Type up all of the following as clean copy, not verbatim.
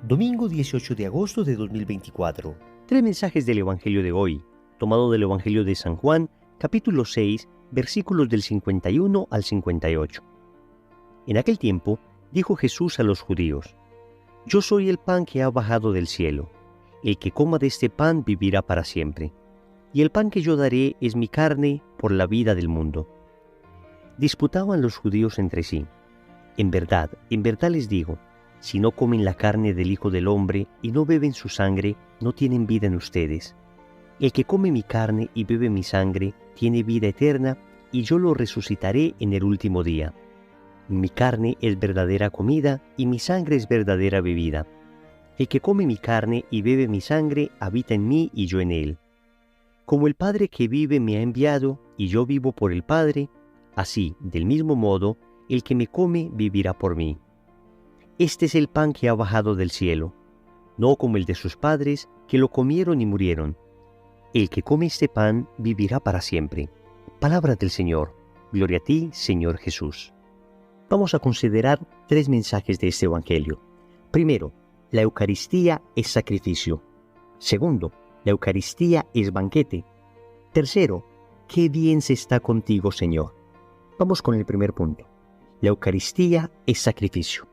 Domingo 18 de agosto de 2024. Tres mensajes del Evangelio de hoy, tomado del Evangelio de San Juan, capítulo 6, versículos del 51 al 58. En aquel tiempo, dijo Jesús a los judíos: Yo soy el pan que ha bajado del cielo. El que coma de este pan vivirá para siempre. Y el pan que yo daré es mi carne por la vida del mundo. Disputaban los judíos entre sí. En verdad les digo, si no comen la carne del Hijo del Hombre y no beben su sangre, no tienen vida en ustedes. El que come mi carne y bebe mi sangre tiene vida eterna, y yo lo resucitaré en el último día. Mi carne es verdadera comida y mi sangre es verdadera bebida. El que come mi carne y bebe mi sangre habita en mí y yo en él. Como el Padre que vive me ha enviado y yo vivo por el Padre, así, del mismo modo, el que me come vivirá por mí. Este es el pan que ha bajado del cielo, no como el de sus padres, que lo comieron y murieron. El que come este pan vivirá para siempre. Palabra del Señor. Gloria a ti, Señor Jesús. Vamos a considerar tres mensajes de este Evangelio. Primero, la Eucaristía es sacrificio. Segundo, la Eucaristía es banquete. Tercero, qué bien se está contigo, Señor. Vamos con el primer punto. La Eucaristía es sacrificio.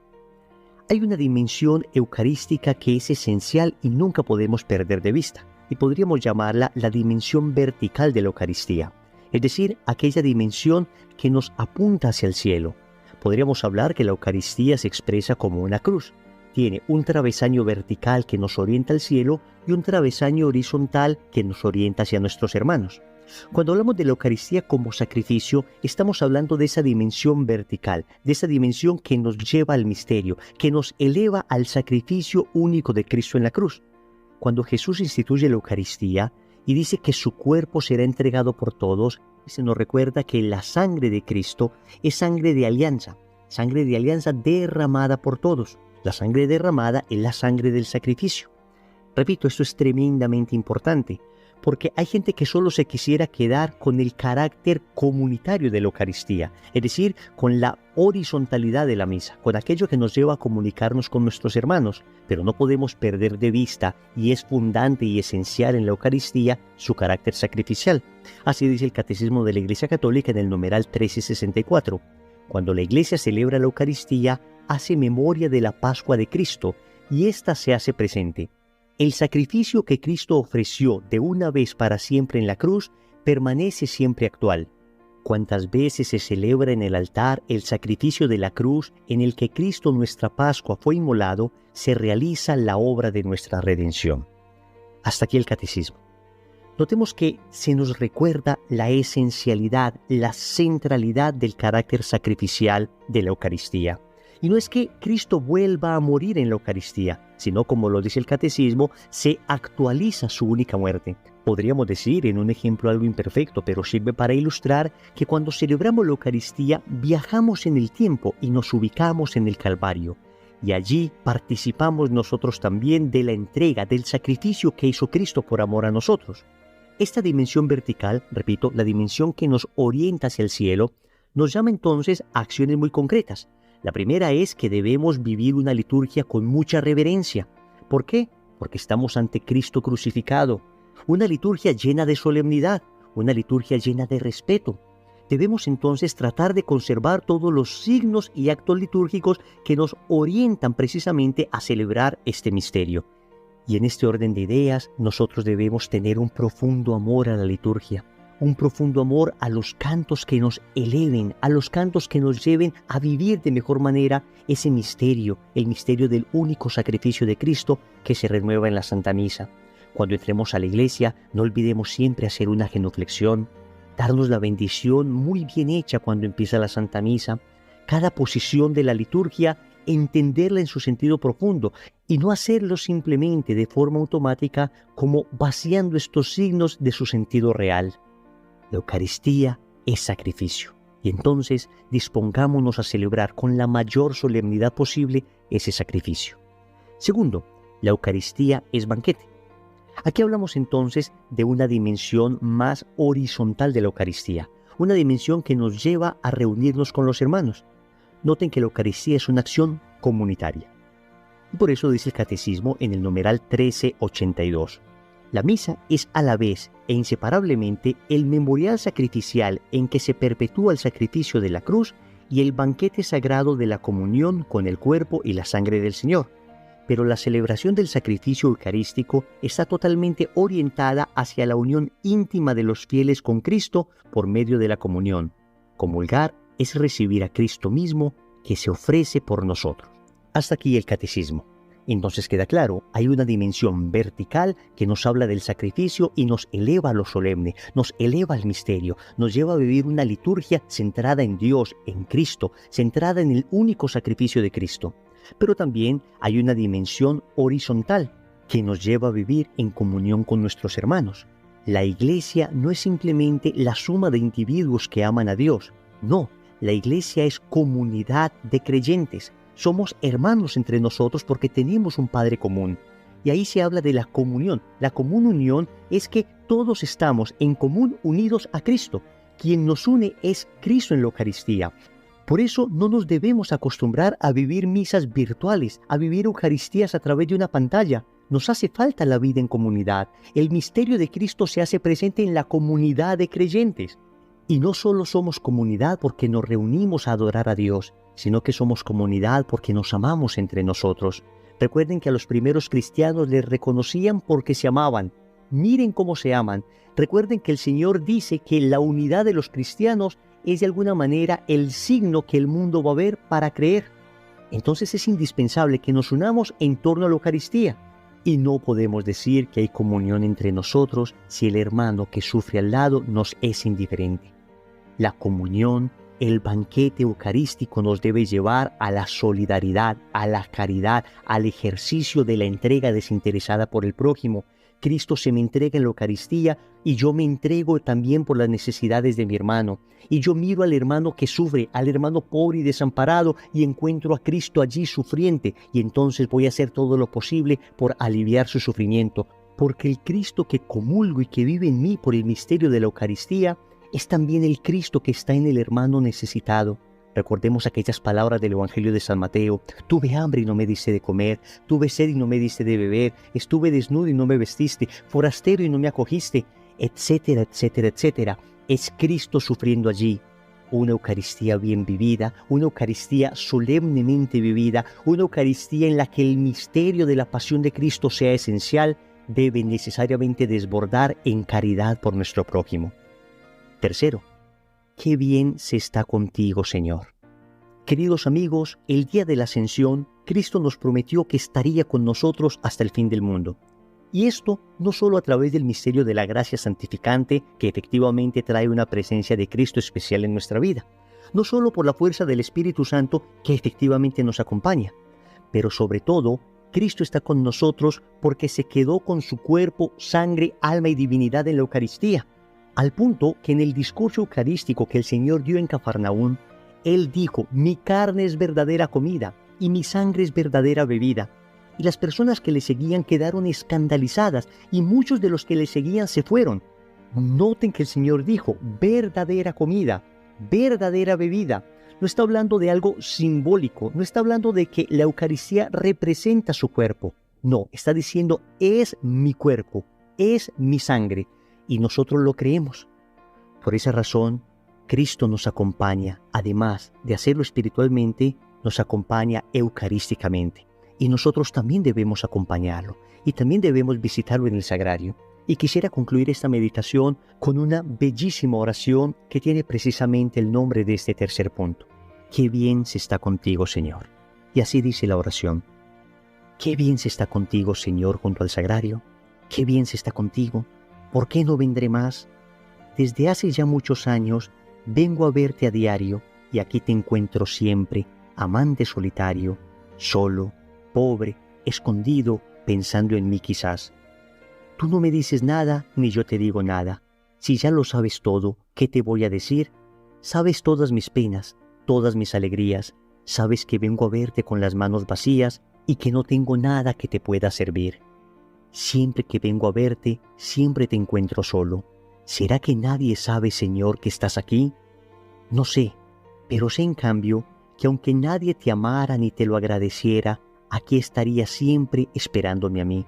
Hay una dimensión eucarística que es esencial y nunca podemos perder de vista, y podríamos llamarla la dimensión vertical de la Eucaristía, es decir, aquella dimensión que nos apunta hacia el cielo. Podríamos hablar que la Eucaristía se expresa como una cruz. Tiene un travesaño vertical que nos orienta al cielo y un travesaño horizontal que nos orienta hacia nuestros hermanos. Cuando hablamos de la Eucaristía como sacrificio, estamos hablando de esa dimensión vertical, de esa dimensión que nos lleva al misterio, que nos eleva al sacrificio único de Cristo en la cruz. Cuando Jesús instituye la Eucaristía y dice que su cuerpo será entregado por todos, se nos recuerda que la sangre de Cristo es sangre de alianza derramada por todos. La sangre derramada es la sangre del sacrificio. Repito, esto es tremendamente importante, porque hay gente que solo se quisiera quedar con el carácter comunitario de la Eucaristía, es decir, con la horizontalidad de la misa, con aquello que nos lleva a comunicarnos con nuestros hermanos, pero no podemos perder de vista, y es fundante y esencial en la Eucaristía, su carácter sacrificial. Así dice el Catecismo de la Iglesia Católica en el numeral 1364. Cuando la Iglesia celebra la Eucaristía, hace memoria de la Pascua de Cristo, y ésta se hace presente. El sacrificio que Cristo ofreció de una vez para siempre en la cruz permanece siempre actual. Cuántas veces se celebra en el altar el sacrificio de la cruz en el que Cristo nuestra Pascua fue inmolado, se realiza la obra de nuestra redención. Hasta aquí el catecismo. Notemos que se nos recuerda la esencialidad, la centralidad del carácter sacrificial de la Eucaristía. Y no es que Cristo vuelva a morir en la Eucaristía, sino, como lo dice el Catecismo, se actualiza su única muerte. Podríamos decir, en un ejemplo algo imperfecto, pero sirve para ilustrar que cuando celebramos la Eucaristía viajamos en el tiempo y nos ubicamos en el Calvario. Y allí participamos nosotros también de la entrega, del sacrificio que hizo Cristo por amor a nosotros. Esta dimensión vertical, repito, la dimensión que nos orienta hacia el cielo, nos llama entonces a acciones muy concretas. La primera es que debemos vivir una liturgia con mucha reverencia. ¿Por qué? Porque estamos ante Cristo crucificado. Una liturgia llena de solemnidad, una liturgia llena de respeto. Debemos entonces tratar de conservar todos los signos y actos litúrgicos que nos orientan precisamente a celebrar este misterio. Y en este orden de ideas, nosotros debemos tener un profundo amor a la liturgia. Un profundo amor a los cantos que nos eleven, a los cantos que nos lleven a vivir de mejor manera ese misterio, el misterio del único sacrificio de Cristo que se renueva en la Santa Misa. Cuando entremos a la iglesia, no olvidemos siempre hacer una genuflexión, darnos la bendición muy bien hecha cuando empieza la Santa Misa, cada posición de la liturgia, entenderla en su sentido profundo y no hacerlo simplemente de forma automática como vaciando estos signos de su sentido real. La Eucaristía es sacrificio, y entonces dispongámonos a celebrar con la mayor solemnidad posible ese sacrificio. Segundo, la Eucaristía es banquete. Aquí hablamos entonces de una dimensión más horizontal de la Eucaristía, una dimensión que nos lleva a reunirnos con los hermanos. Noten que la Eucaristía es una acción comunitaria. Y por eso dice el Catecismo en el numeral 1382. La misa es a la vez e inseparablemente el memorial sacrificial en que se perpetúa el sacrificio de la cruz y el banquete sagrado de la comunión con el cuerpo y la sangre del Señor. Pero la celebración del sacrificio eucarístico está totalmente orientada hacia la unión íntima de los fieles con Cristo por medio de la comunión. Comulgar es recibir a Cristo mismo que se ofrece por nosotros. Hasta aquí el catecismo. Entonces queda claro, hay una dimensión vertical que nos habla del sacrificio y nos eleva a lo solemne, nos eleva al misterio, nos lleva a vivir una liturgia centrada en Dios, en Cristo, centrada en el único sacrificio de Cristo. Pero también hay una dimensión horizontal que nos lleva a vivir en comunión con nuestros hermanos. La Iglesia no es simplemente la suma de individuos que aman a Dios. No, la Iglesia es comunidad de creyentes. Somos hermanos entre nosotros porque tenemos un Padre común. Y ahí se habla de la comunión. La común unión es que todos estamos en común unidos a Cristo. Quien nos une es Cristo en la Eucaristía. Por eso no nos debemos acostumbrar a vivir misas virtuales, a vivir Eucaristías a través de una pantalla. Nos hace falta la vida en comunidad. El misterio de Cristo se hace presente en la comunidad de creyentes. Y no solo somos comunidad porque nos reunimos a adorar a Dios, sino que somos comunidad porque nos amamos entre nosotros. Recuerden que a los primeros cristianos les reconocían porque se amaban. Miren cómo se aman. Recuerden que el Señor dice que la unidad de los cristianos es de alguna manera el signo que el mundo va a ver para creer. Entonces es indispensable que nos unamos en torno a la Eucaristía. Y no podemos decir que hay comunión entre nosotros si el hermano que sufre al lado nos es indiferente. La comunión, el banquete eucarístico nos debe llevar a la solidaridad, a la caridad, al ejercicio de la entrega desinteresada por el prójimo. Cristo se me entrega en la Eucaristía y yo me entrego también por las necesidades de mi hermano. Y yo miro al hermano que sufre, al hermano pobre y desamparado y encuentro a Cristo allí sufriente y entonces voy a hacer todo lo posible por aliviar su sufrimiento. Porque el Cristo que comulgo y que vive en mí por el misterio de la Eucaristía es también el Cristo que está en el hermano necesitado. Recordemos aquellas palabras del Evangelio de San Mateo. Tuve hambre y no me diste de comer, tuve sed y no me diste de beber, estuve desnudo y no me vestiste, forastero y no me acogiste, etcétera, etcétera, etcétera. Es Cristo sufriendo allí. Una Eucaristía bien vivida, una Eucaristía solemnemente vivida, una Eucaristía en la que el misterio de la pasión de Cristo sea esencial, debe necesariamente desbordar en caridad por nuestro prójimo. Tercero, qué bien se está contigo, Señor. Queridos amigos, el día de la Ascensión, Cristo nos prometió que estaría con nosotros hasta el fin del mundo. Y esto no solo a través del misterio de la gracia santificante, que efectivamente trae una presencia de Cristo especial en nuestra vida, no solo por la fuerza del Espíritu Santo, que efectivamente nos acompaña, pero sobre todo, Cristo está con nosotros porque se quedó con su cuerpo, sangre, alma y divinidad en la Eucaristía. Al punto que en el discurso eucarístico que el Señor dio en Cafarnaún, Él dijo, mi carne es verdadera comida y mi sangre es verdadera bebida. Y las personas que le seguían quedaron escandalizadas y muchos de los que le seguían se fueron. Noten que el Señor dijo, verdadera comida, verdadera bebida. No está hablando de algo simbólico, no está hablando de que la Eucaristía representa su cuerpo. No, está diciendo, es mi cuerpo, es mi sangre. Y nosotros lo creemos. Por esa razón, Cristo nos acompaña, además de hacerlo espiritualmente, nos acompaña eucarísticamente. Y nosotros también debemos acompañarlo, y también debemos visitarlo en el sagrario. Y quisiera concluir esta meditación con una bellísima oración que tiene precisamente el nombre de este tercer punto. Qué bien se está contigo, Señor. Y así dice la oración. Qué bien se está contigo, Señor, junto al sagrario. Qué bien se está contigo. ¿Por qué no vendré más? Desde hace ya muchos años vengo a verte a diario y aquí te encuentro siempre, amante solitario, solo, pobre, escondido, pensando en mí quizás. Tú no me dices nada ni yo te digo nada. Si ya lo sabes todo, ¿qué te voy a decir? Sabes todas mis penas, todas mis alegrías. Sabes que vengo a verte con las manos vacías y que no tengo nada que te pueda servir. Siempre que vengo a verte, siempre te encuentro solo. ¿Será que nadie sabe, Señor, que estás aquí? No sé, pero sé en cambio que aunque nadie te amara ni te lo agradeciera, aquí estaría siempre esperándome a mí.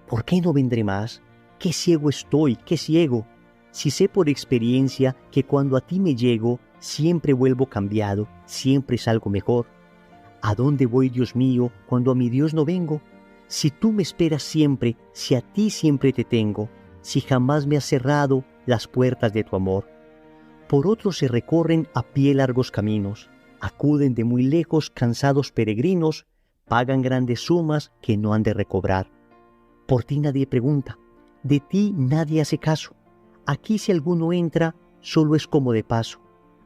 ¿Por qué no vendré más? ¡Qué ciego estoy, qué ciego! Si sé por experiencia que cuando a ti me llego, siempre vuelvo cambiado, siempre salgo mejor. ¿A dónde voy, Dios mío, cuando a mi Dios no vengo? Si tú me esperas siempre, si a ti siempre te tengo, si jamás me has cerrado las puertas de tu amor. Por otros se recorren a pie largos caminos, acuden de muy lejos cansados peregrinos, pagan grandes sumas que no han de recobrar. Por ti nadie pregunta, de ti nadie hace caso. Aquí si alguno entra, solo es como de paso.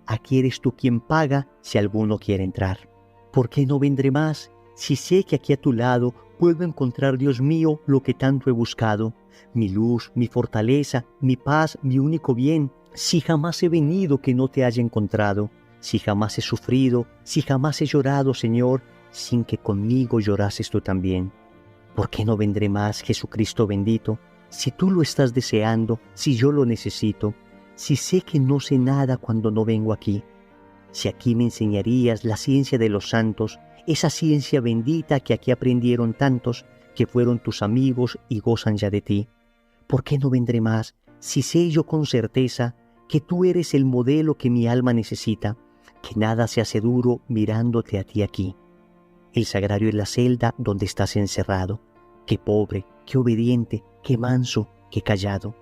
Aquí eres tú quien paga si alguno quiere entrar. ¿Por qué no vendré más? Si sé que aquí a tu lado puedo encontrar, Dios mío, lo que tanto he buscado. Mi luz, mi fortaleza, mi paz, mi único bien. Si jamás he venido que no te haya encontrado. Si jamás he sufrido, si jamás he llorado, Señor, sin que conmigo llorases tú también. ¿Por qué no vendré más, Jesucristo bendito? Si tú lo estás deseando, si yo lo necesito, si sé que no sé nada cuando no vengo aquí, si aquí me enseñarías la ciencia de los santos, esa ciencia bendita que aquí aprendieron tantos, que fueron tus amigos y gozan ya de ti. ¿Por qué no vendré más, si sé yo con certeza que tú eres el modelo que mi alma necesita, que nada se hace duro mirándote a ti aquí? El sagrario es la celda donde estás encerrado. Qué pobre, qué obediente, qué manso, qué callado,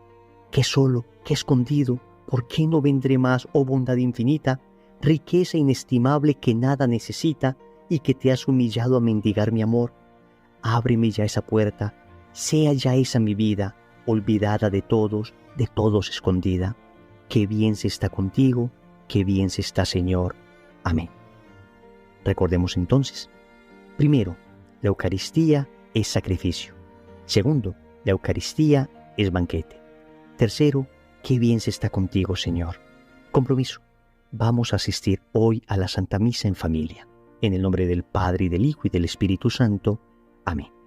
qué solo, qué escondido. ¿Por qué no vendré más, oh bondad infinita, riqueza inestimable que nada necesita y que te has humillado a mendigar mi amor? Ábreme ya esa puerta, sea ya esa mi vida, olvidada de todos escondida. Qué bien se está contigo, qué bien se está, Señor. Amén. Recordemos entonces, primero, la Eucaristía es sacrificio. Segundo, la Eucaristía es banquete. Tercero, qué bien se está contigo, Señor. Compromiso. Vamos a asistir hoy a la Santa Misa en familia. En el nombre del Padre, y del Hijo, y del Espíritu Santo. Amén.